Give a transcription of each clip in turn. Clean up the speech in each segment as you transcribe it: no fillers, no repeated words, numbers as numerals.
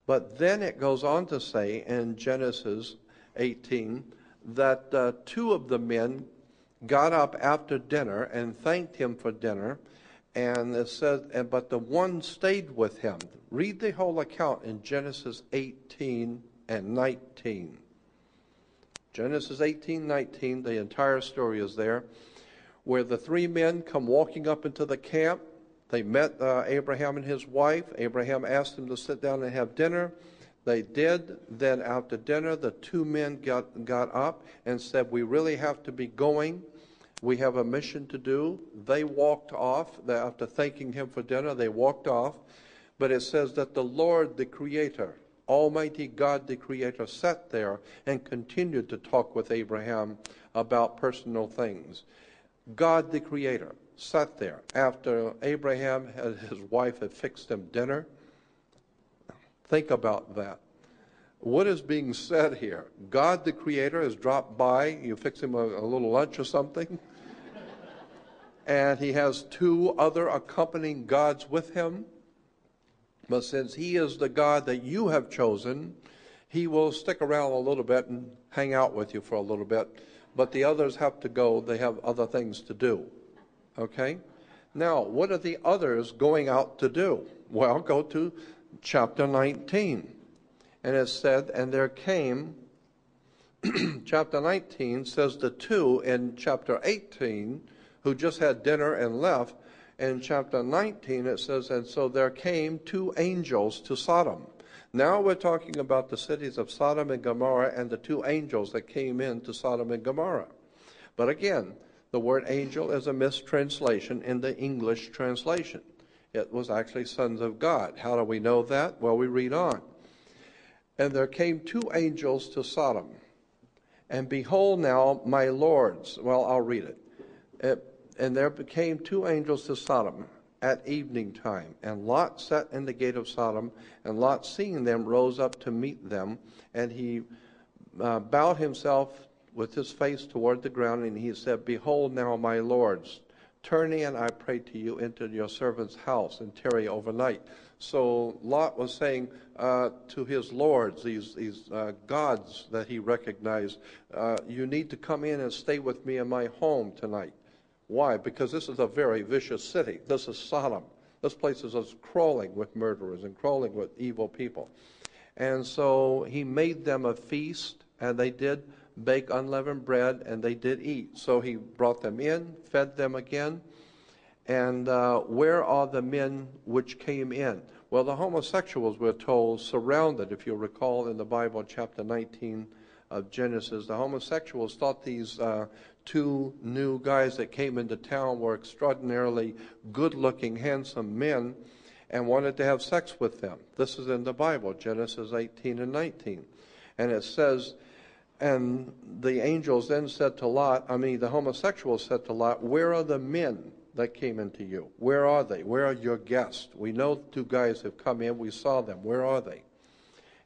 But then it goes on to say in Genesis 18 that two of the men got up after dinner and thanked him for dinner. And it says, but the one stayed with him. Read the whole account in Genesis 18 and 19. Genesis 18, 19, the entire story is there, where the three men come walking up into the camp. They met Abraham and his wife. Abraham asked them to sit down and have dinner. They did. Then after dinner, the two men got up and said, we really have to be going. We have a mission to do. They walked off. After thanking him for dinner, they walked off. But it says that the Lord, the Creator, Almighty God, the Creator, sat there and continued to talk with Abraham about personal things. God, the Creator, sat there after Abraham and his wife had fixed him dinner. Think about that. What is being said here? God, the Creator, has dropped by. You fix him a little lunch or something. And he has two other accompanying gods with him. But since he is the God that you have chosen, he will stick around a little bit and hang out with you for a little bit. But the others have to go. They have other things to do. Okay? Now, what are the others going out to do? Well, go to chapter 19. And it said, and there came, chapter 19 says the two in chapter 18 who just had dinner and left. In chapter 19 it says, and so there came two angels to Sodom. Now we're talking about the cities of Sodom and Gomorrah and the two angels that came in to Sodom and Gomorrah. But again, the word angel is a mistranslation in the English translation. It was actually sons of God. How do we know that? Well, we read on. And there came two angels to Sodom. And behold now, my lords. Well, I'll read it. And there came two angels to Sodom at evening time. And Lot sat in the gate of Sodom. And Lot, seeing them, rose up to meet them. And he bowed himself with his face toward the ground. And he said, behold now, my lords, turn in, I pray to you, into your servant's house and tarry overnight. So Lot was saying to his lords, these gods that he recognized, you need to come in and stay with me in my home tonight. Why? Because this is a very vicious city. This is Sodom. This place is crawling with murderers and crawling with evil people. And so he made them a feast, and they did bake unleavened bread, and they did eat. So he brought them in, fed them again. And where are the men which came in? Well, the homosexuals, we're told, surrounded, if you recall in the Bible, chapter 19 of Genesis, the homosexuals thought these two new guys that came into town were extraordinarily good-looking, handsome men and wanted to have sex with them. This is in the Bible, Genesis 18 and 19. And it says, and the angels then said to Lot, the homosexuals said to Lot, where are the men that came into you? Where are they? Where are your guests? We know two guys have come in. We saw them. Where are they?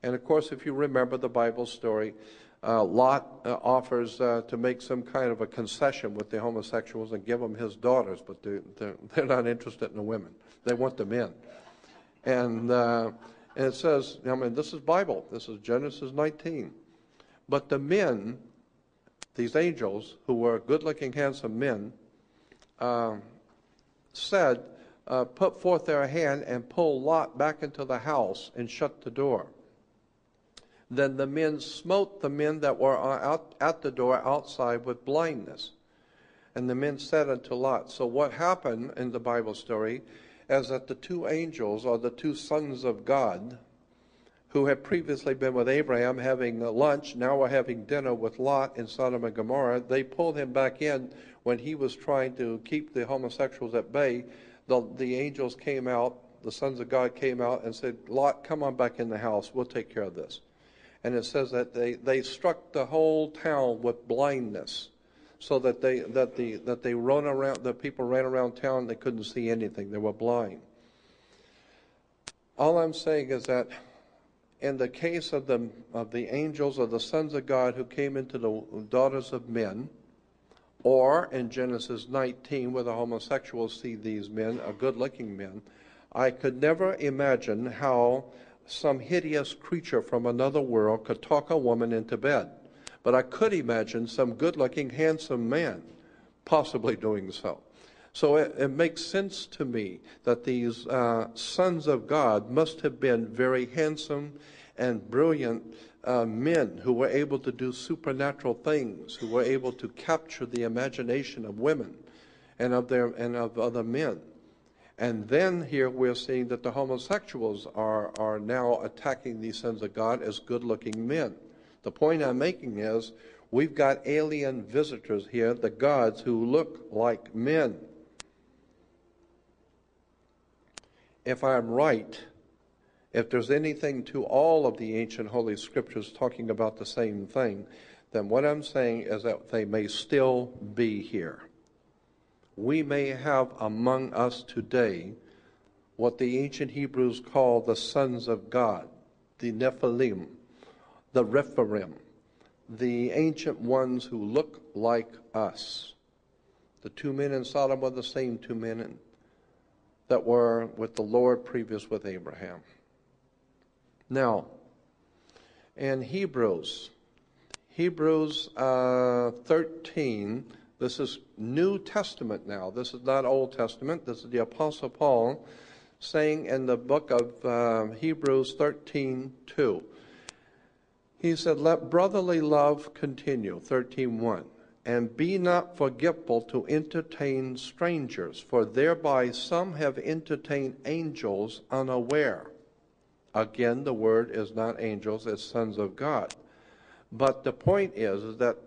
And of course, if you remember the Bible story, Lot offers to make some kind of a concession with the homosexuals and give them his daughters, but they're not interested in the women. They want the men. And it says, this is Bible. This is Genesis 19. But the men, these angels, who were good-looking, handsome men, said, put forth their hand and pull Lot back into the house and shut the door. Then the men smote the men that were out at the door outside with blindness. And the men said unto Lot. So what happened in the Bible story is that the two angels, or the two sons of God, who had previously been with Abraham having lunch, now were having dinner with Lot in Sodom and Gomorrah. They pulled him back in when he was trying to keep the homosexuals at bay. The angels came out, the sons of God came out and said, Lot, come on back in the house. We'll take care of this. And it says that they struck the whole town with blindness, so that they run around. The people ran around town. They couldn't see anything. They were blind. All I'm saying is that in the case of the angels or the sons of God who came into the daughters of men, or in Genesis 19 where the homosexuals see these men, good-looking men, I could never imagine how some hideous creature from another world could talk a woman into bed. But I could imagine some good-looking, handsome man possibly doing so. So it makes sense to me that these sons of God must have been very handsome and brilliant men who were able to do supernatural things, who were able to capture the imagination of women and of other men. And then here we're seeing that the homosexuals are now attacking these sons of God as good-looking men. The point I'm making is we've got alien visitors here, the gods who look like men. If I'm right, if there's anything to all of the ancient Holy Scriptures talking about the same thing, then what I'm saying is that they may still be here. We may have among us today what the ancient Hebrews call the sons of God, the Nephilim, the rephahim, the ancient ones who look like us. The two men in Sodom were the same two men that were with the Lord previous with Abraham. Now, in Hebrews 13, this is New Testament now. This is not Old Testament. This is the Apostle Paul saying in the book of Hebrews 13:2. He said, "Let brotherly love continue," 13:1, "and be not forgetful to entertain strangers, for thereby some have entertained angels unaware." Again, the word is not angels, it's sons of God. But the point is that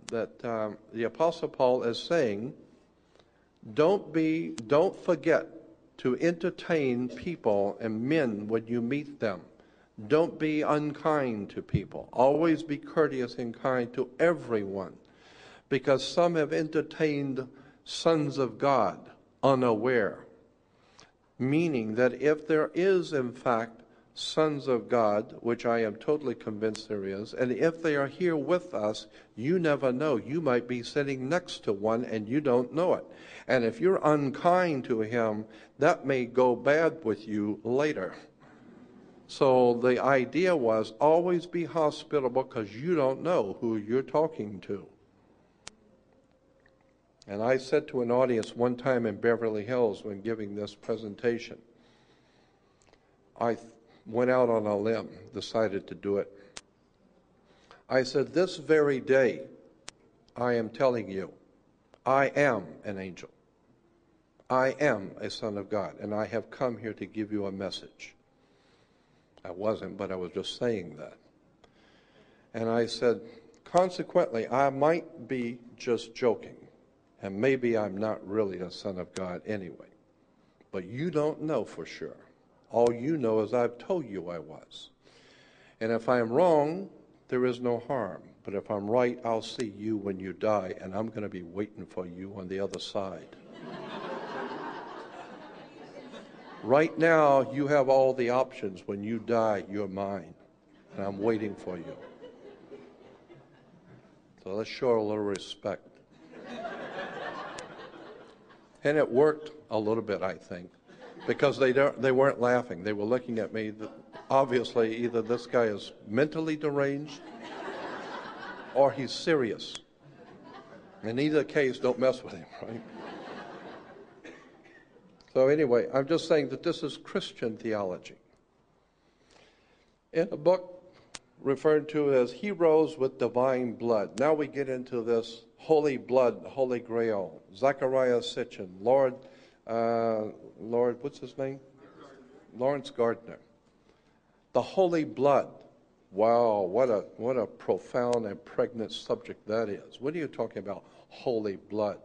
the Apostle Paul is saying, don't forget to entertain people and men when you meet them. Don't be unkind to people. Always be courteous and kind to everyone, because some have entertained sons of God unaware. Meaning that if there is, in fact, sons of God, which I am totally convinced there is, and if they are here with us, you never know. You might be sitting next to one and you don't know it. And if you're unkind to him, that may go bad with you later. So the idea was always be hospitable, because you don't know who you're talking to. And I said to an audience one time in Beverly Hills when giving this presentation, I went out on a limb, decided to do it. I said, this very day, I am telling you, I am an angel. I am a son of God, and I have come here to give you a message. I wasn't, but I was just saying that. And I said, consequently, I might be just joking, and maybe I'm not really a son of God anyway. But you don't know for sure. All you know is I've told you I was. And if I'm wrong, there is no harm. But if I'm right, I'll see you when you die, and I'm going to be waiting for you on the other side. Right now, you have all the options. When you die, you're mine, and I'm waiting for you. So let's show a little respect. And it worked a little bit, I think, because they weren't laughing. They were looking at me. Obviously, either this guy is mentally deranged or he's serious. In either case, don't mess with him, right? So anyway, I'm just saying that this is Christian theology. In a book referred to as Heroes with Divine Blood, now we get into this holy blood, holy grail. Zechariah Sitchin, Lord, what's his name? Lawrence Gardner. The holy blood. Wow, what a profound and pregnant subject that is. What are you talking about, holy blood?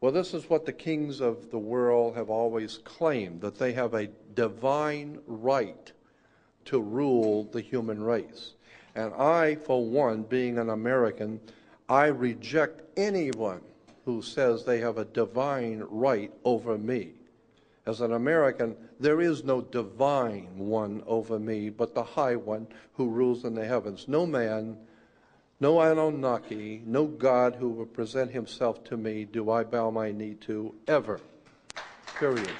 Well, this is what the kings of the world have always claimed, that they have a divine right to rule the human race. And I, for one, being an American, I reject anyone who says they have a divine right over me. As an American, there is no divine one over me, but the high one who rules in the heavens. No man, no Anunnaki, no God who will present himself to me do I bow my knee to ever. Period.